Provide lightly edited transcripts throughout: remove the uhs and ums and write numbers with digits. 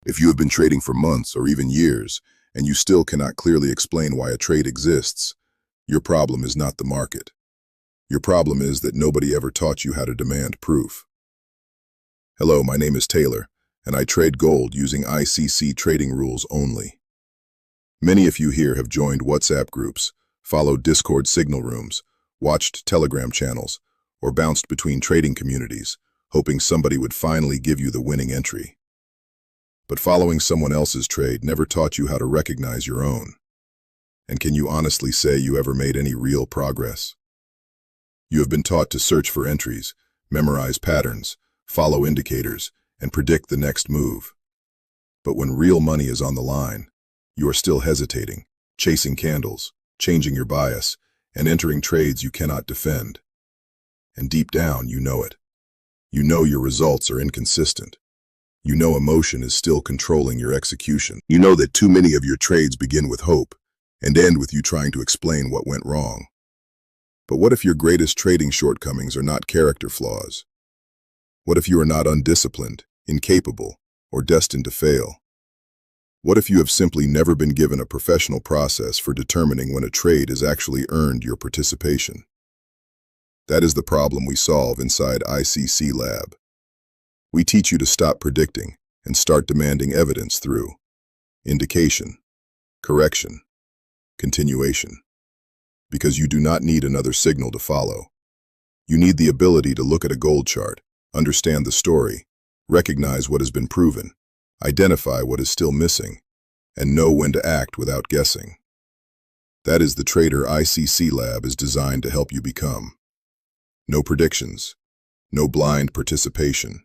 If you have been trading for months or even years, and you still cannot clearly explain why a trade exists, your problem is not the market. Your problem is that nobody ever taught you how to demand proof. Hello, my name is Taylor, and I trade gold using ICC trading rules only. Many of you here have joined WhatsApp groups, followed Discord signal rooms, watched Telegram channels, or bounced between trading communities, hoping somebody would finally give you the winning entry. But following someone else's trade never taught you how to recognize your own. And can you honestly say you ever made any real progress? You have been taught to search for entries, memorize patterns, follow indicators, and predict the next move. But when real money is on the line, you are still hesitating, chasing candles, changing your bias, and entering trades you cannot defend. And deep down, you know it. You know your results are inconsistent. You know emotion is still controlling your execution. You know that too many of your trades begin with hope and end with you trying to explain what went wrong. But what if your greatest trading shortcomings are not character flaws? What if you are not undisciplined, incapable, or destined to fail? What if you have simply never been given a professional process for determining when a trade has actually earned your participation? That is the problem we solve inside ICC LAB. We teach you to stop predicting and start demanding evidence through indication, correction, continuation. Because you do not need another signal to follow. You need the ability to look at a gold chart, understand the story, recognize what has been proven, identify what is still missing, and know when to act without guessing. That is the trader ICC LAB is designed to help you become. No predictions, no blind participation,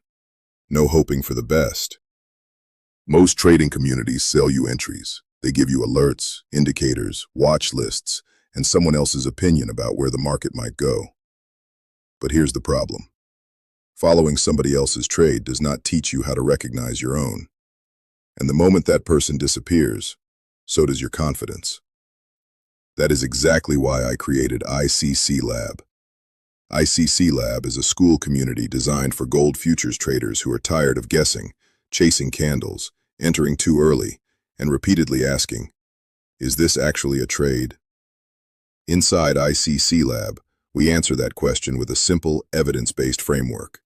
no hoping for the best. Most trading communities sell you entries. They give you alerts, indicators, watch lists, and someone else's opinion about where the market might go. But here's the problem. Following somebody else's trade does not teach you how to recognize your own. And the moment that person disappears, so does your confidence. That is exactly why I created ICC LAB. ICC LAB is a school community designed for gold futures traders who are tired of guessing, chasing candles, entering too early, and repeatedly asking, is this actually a trade? Inside ICC LAB, we answer that question with a simple, evidence-based framework.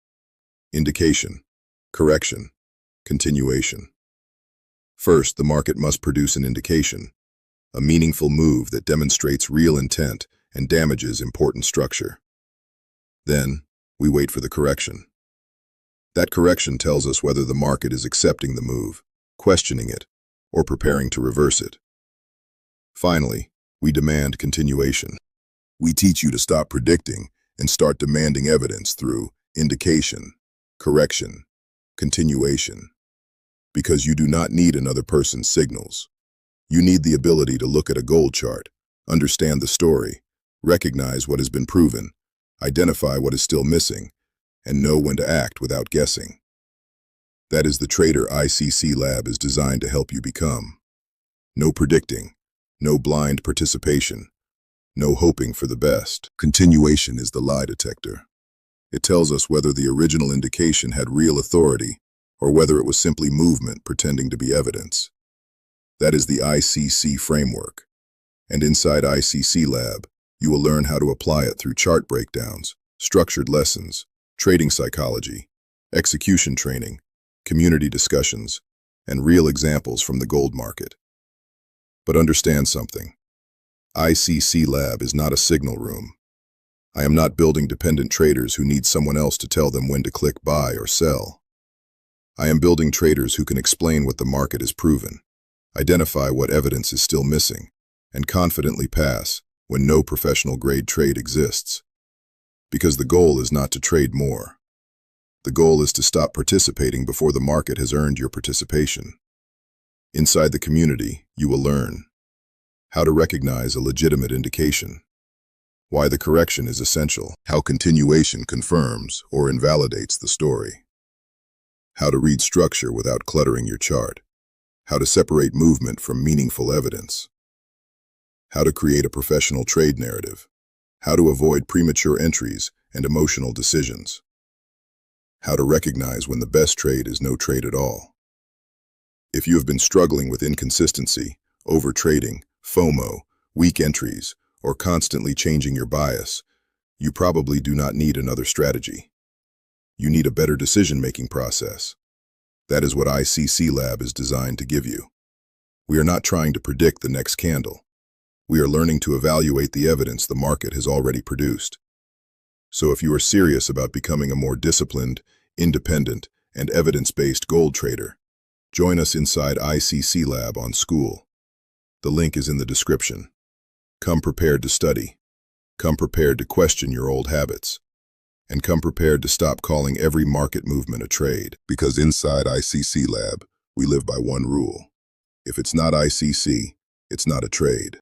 Indication, correction, continuation. First, the market must produce an indication, a meaningful move that demonstrates real intent and damages important structure. Then, we wait for the correction. That correction tells us whether the market is accepting the move, questioning it, or preparing to reverse it. Finally, we demand continuation. We teach you to stop predicting and start demanding evidence through indication, correction, continuation. Because you do not need another person's signals. You need the ability to look at a gold chart, understand the story, recognize what has been proven, identify what is still missing, and know when to act without guessing. That is the trader ICC LAB is designed to help you become. No predicting, no blind participation, no hoping for the best. Continuation is the lie detector. It tells us whether the original indication had real authority or whether it was simply movement pretending to be evidence. That is the ICC Framework. And inside ICC LAB, you will learn how to apply it through chart breakdowns, structured lessons, trading psychology, execution training, community discussions, and real examples from the gold market. But understand something. ICC LAB is not a signal room. I am not building dependent traders who need someone else to tell them when to click buy or sell. I am building traders who can explain what the market has proven, identify what evidence is still missing, and confidently pass when no professional-grade trade exists. Because the goal is not to trade more. The goal is to stop participating before the market has earned your participation. Inside the community, you will learn how to recognize a legitimate indication, why the correction is essential, how continuation confirms or invalidates the story, how to read structure without cluttering your chart, how to separate movement from meaningful evidence, how to create a professional trade narrative, how to avoid premature entries and emotional decisions, how to recognize when the best trade is no trade at all. If you have been struggling with inconsistency, overtrading, FOMO, weak entries, or constantly changing your bias, you probably do not need another strategy. You need a better decision-making process. That is what ICC LAB is designed to give you. We are not trying to predict the next candle. We are learning to evaluate the evidence the market has already produced. So if you are serious about becoming a more disciplined, independent, and evidence-based gold trader, join us inside ICC LAB on School. The link is in the description. Come prepared to study. Come prepared to question your old habits. And come prepared to stop calling every market movement a trade. Because inside ICC LAB, we live by one rule. If it's not ICC, it's not a trade.